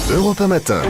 Europe 1 Matin.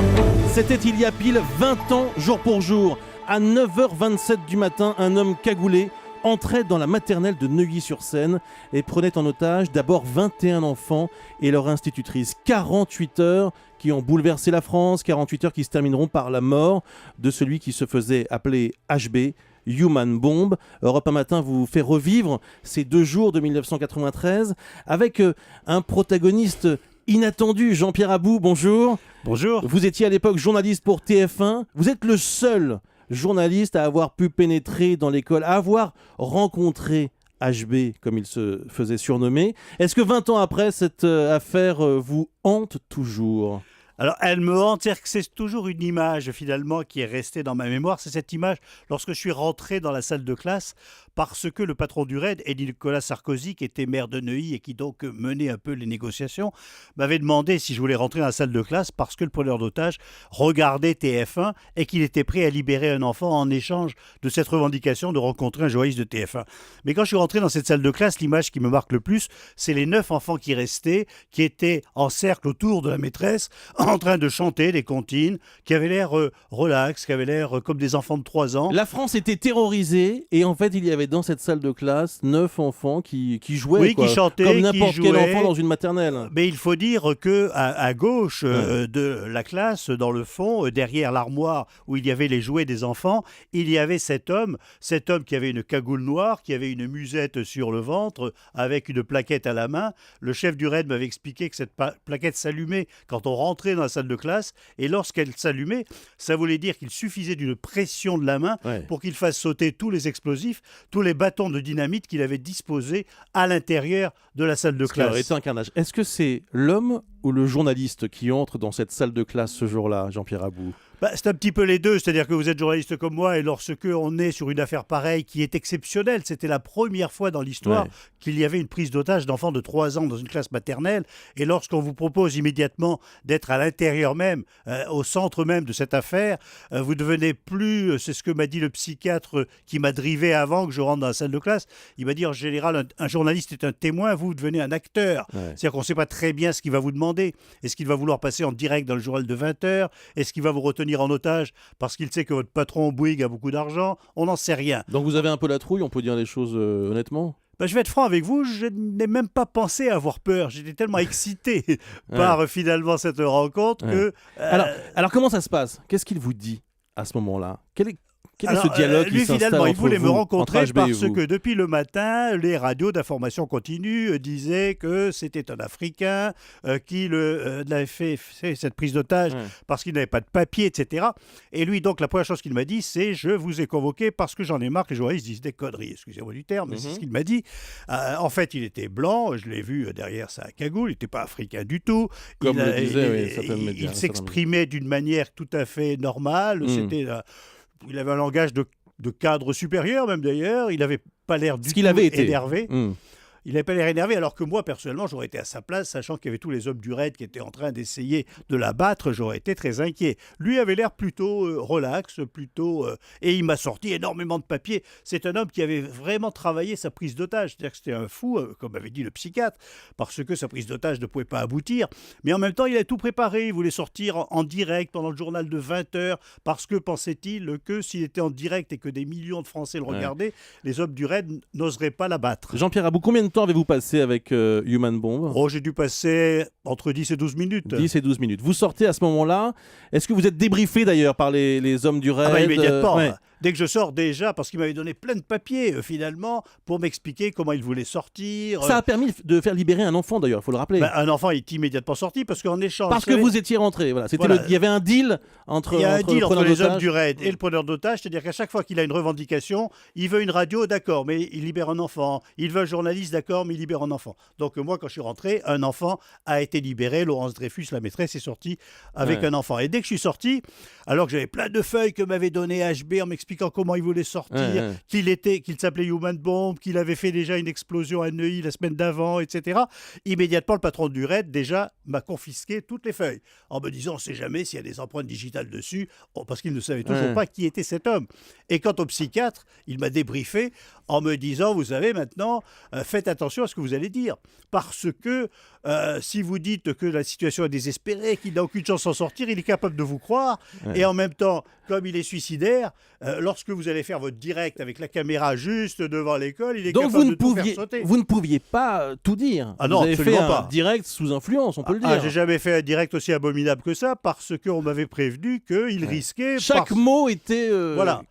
C'était il y a pile 20 ans, jour pour jour. À 9h27 du matin, un homme cagoulé entrait dans la maternelle de Neuilly-sur-Seine et prenait en otage d'abord 21 enfants et leur institutrice. 48 heures qui ont bouleversé la France, 48 heures qui se termineront par la mort de celui qui se faisait appeler HB, Human Bomb. Europe 1 Matin vous fait revivre ces 2 jours de 1993 avec un protagoniste inattendu. Jean-Pierre Abou, bonjour. Bonjour. Vous étiez à l'époque journaliste pour TF1. Vous êtes le seul journaliste à avoir pu pénétrer dans l'école, à avoir rencontré HB, comme il se faisait surnommer. Est-ce que 20 ans après, cette affaire vous hante toujours ? Alors, elle me hante, c'est-à-dire que c'est toujours une image, finalement, qui est restée dans ma mémoire. C'est cette image, lorsque je suis rentré dans la salle de classe, parce que le patron du RAID, Nicolas Sarkozy, qui était maire de Neuilly et qui donc menait un peu les négociations, m'avait demandé si je voulais rentrer dans la salle de classe parce que le preneur d'otage regardait TF1 et qu'il était prêt à libérer un enfant en échange de cette revendication de rencontrer un journaliste de TF1. Mais quand je suis rentré dans cette salle de classe, l'image qui me marque le plus, c'est les 9 enfants qui restaient, qui étaient en cercle autour de la maîtresse, en train de chanter des comptines, qui avaient l'air relax, qui avaient l'air comme des enfants de 3 ans. La France était terrorisée et en fait il y avait dans cette salle de classe 9 enfants qui jouaient, oui, quoi, qui chantaient, comme n'importe qui quel jouaient. enfant dans une maternelle. Mais il faut dire que à gauche de la classe, dans le fond, derrière l'armoire où il y avait les jouets des enfants, il y avait cet homme qui avait une cagoule noire, qui avait une musette sur le ventre, avec une plaquette à la main. Le chef du RAID m'avait expliqué que cette plaquette s'allumait quand on rentrait dans la salle de classe, et lorsqu'elle s'allumait, ça voulait dire qu'il suffisait d'une pression de la main pour qu'il fasse sauter tous les explosifs, tous les bâtons de dynamite qu'il avait disposés à l'intérieur de la salle de classe. Un carnage. Est-ce que c'est l'homme ou le journaliste qui entre dans cette salle de classe ce jour-là, Jean-Pierre Abou ? C'est un petit peu les deux, c'est-à-dire que vous êtes journaliste comme moi et lorsque on est sur une affaire pareille qui est exceptionnelle, c'était la première fois dans l'histoire qu'il y avait une prise d'otage d'enfants de 3 ans dans une classe maternelle, et lorsqu'on vous propose immédiatement d'être à l'intérieur même, au centre même de cette affaire, vous devenez plus, c'est ce que m'a dit le psychiatre qui m'a drivé avant que je rentre dans la salle de classe, il m'a dit en général un journaliste est un témoin, vous devenez un acteur, c'est-à-dire qu'on ne sait pas très bien ce qu'il va vous demander, est-ce qu'il va vouloir passer en direct dans le journal de 20h, est-ce qu'il va vous retenir en otage parce qu'il sait que votre patron Bouygues a beaucoup d'argent, on n'en sait rien. Donc vous avez un peu la trouille, on peut dire les choses honnêtement ? Je vais être franc avec vous, je n'ai même pas pensé à avoir peur. J'étais tellement excité par finalement cette rencontre que... Alors comment ça se passe ? Qu'est-ce qu'il vous dit à ce moment-là ? Quel est ce dialogue lui, qui s'installe finalement, il entre voulait vous, me rencontrer entre HB parce et vous ? que depuis le matin, les radios d'information continue disaient que c'était un Africain qui avait fait cette prise d'otage parce qu'il n'avait pas de papier, etc. Et lui, donc, la première chose qu'il m'a dit, c'est « Je vous ai convoqué parce que j'en ai marre que les journalistes disent des conneries ». Excusez-moi du terme, mais c'est ce qu'il m'a dit. En fait, il était blanc, je l'ai vu derrière sa cagoule, il n'était pas africain du tout. Comme le disait certains médias. Il s'exprimait d'une manière tout à fait normale. Il avait un langage de cadre supérieur, même d'ailleurs. Il n'avait pas l'air du tout énervé. Il n'avait pas l'air énervé, alors que moi, personnellement, j'aurais été à sa place, sachant qu'il y avait tous les hommes du RAID qui étaient en train d'essayer de l'abattre, j'aurais été très inquiet. Lui avait l'air plutôt relax, et il m'a sorti énormément de papiers. C'est un homme qui avait vraiment travaillé sa prise d'otage, c'est-à-dire que c'était un fou, comme avait dit le psychiatre, parce que sa prise d'otage ne pouvait pas aboutir. Mais en même temps, il a tout préparé, il voulait sortir en direct pendant le journal de 20h, parce que pensait-il que s'il était en direct et que des millions de Français le regardaient, les hommes du RAID n'oseraient pas l'abattre. Jean-Pierre Abou, combien de temps avez-vous passé avec Human Bomb ? J'ai dû passer entre 10 et 12 minutes. 10 et 12 minutes. Vous sortez à ce moment-là. Est-ce que vous êtes débriefé d'ailleurs par les hommes du RAID ? Immédiatement. Dès que je sors déjà, parce qu'il m'avait donné plein de papiers finalement pour m'expliquer comment il voulait sortir. Ça a permis de faire libérer un enfant d'ailleurs, il faut le rappeler. Un enfant est immédiatement sorti parce qu'en échange... Parce que vous étiez rentré, voilà. Il y avait un deal entre les hommes du RAID et le preneur d'otage, c'est-à-dire qu'à chaque fois qu'il a une revendication, il veut une radio, d'accord, mais il libère un enfant. Il veut un journaliste, d'accord, mais il libère un enfant. Donc moi, quand je suis rentré, un enfant a été libéré. Laurence Dreyfus, la maîtresse, est sortie avec un enfant. Et dès que je suis sorti, alors que j'avais plein de feuilles que m'avait donné HB en m'expliquant expliquant comment il voulait sortir, qu'il s'appelait Human Bomb, qu'il avait fait déjà une explosion à Neuilly la semaine d'avant, etc. Immédiatement, le patron du RAID, déjà, m'a confisqué toutes les feuilles, en me disant, on ne sait jamais s'il y a des empreintes digitales dessus, parce qu'il ne savait toujours pas qui était cet homme. Et quant au psychiatre, il m'a débriefé en me disant, vous savez, maintenant, faites attention à ce que vous allez dire, parce que si vous dites que la situation est désespérée, qu'il n'a aucune chance d'en sortir, il est capable de vous croire, et en même temps, comme il est suicidaire, lorsque vous allez faire votre direct avec la caméra juste devant l'école, il est capable de tout faire sauter. Vous ne pouviez pas tout dire. Ah non, vous avez fait pas. Un direct sous influence, on peut le dire. J'ai jamais fait un direct aussi abominable que ça, parce qu'on m'avait prévenu qu'il risquait... Chaque mot était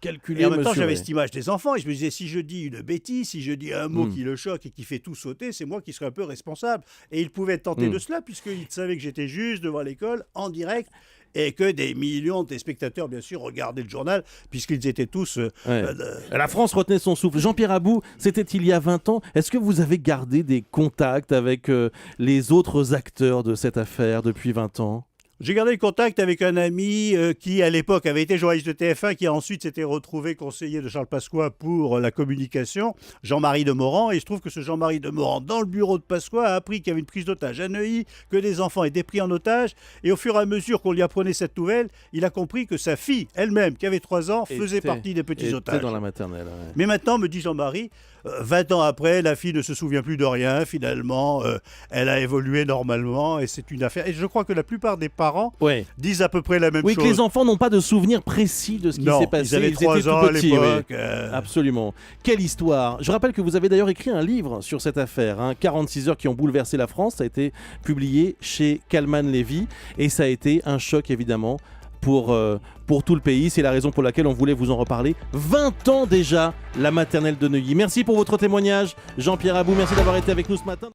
calculé. Et en même temps, j'avais cette image des enfants, et je me disais, si je dis une bêtise, si je dis un mot qui le choque et qui fait tout sauter, c'est moi qui serais un peu responsable. Et il pouvait être tenté de cela, puisqu'il savait que j'étais juste devant l'école, en direct, et que des millions de spectateurs, bien sûr, regardaient le journal, puisqu'ils étaient tous... La France retenait son souffle. Jean-Pierre Abou, c'était il y a 20 ans. Est-ce que vous avez gardé des contacts avec les autres acteurs de cette affaire depuis 20 ans ? J'ai gardé le contact avec un ami qui, à l'époque, avait été journaliste de TF1, qui ensuite s'était retrouvé conseiller de Charles Pasqua pour la communication, Jean-Marie Demorand. Et je trouve que ce Jean-Marie Demorand, dans le bureau de Pasqua, a appris qu'il y avait une prise d'otage à Neuilly, que des enfants étaient pris en otage. Et au fur et à mesure qu'on lui apprenait cette nouvelle, il a compris que sa fille, elle-même, qui avait 3 ans, faisait partie des petits otages. Dans la maternelle. Mais maintenant, me dit Jean-Marie, 20 ans après, la fille ne se souvient plus de rien. Finalement, elle a évolué normalement et c'est une affaire. Et je crois que la plupart des parents disent à peu près la même chose. Oui, que les enfants n'ont pas de souvenirs précis de ce qui s'est passé. Ils avaient 3 ans à l'époque. Absolument. Quelle histoire. Je rappelle que vous avez d'ailleurs écrit un livre sur cette affaire, 46 heures qui ont bouleversé la France. Ça a été publié chez Calman Lévy et ça a été un choc évidemment pour tout le pays. C'est la raison pour laquelle on voulait vous en reparler. 20 ans déjà, la maternelle de Neuilly. Merci pour votre témoignage, Jean-Pierre Abou. Merci d'avoir été avec nous ce matin.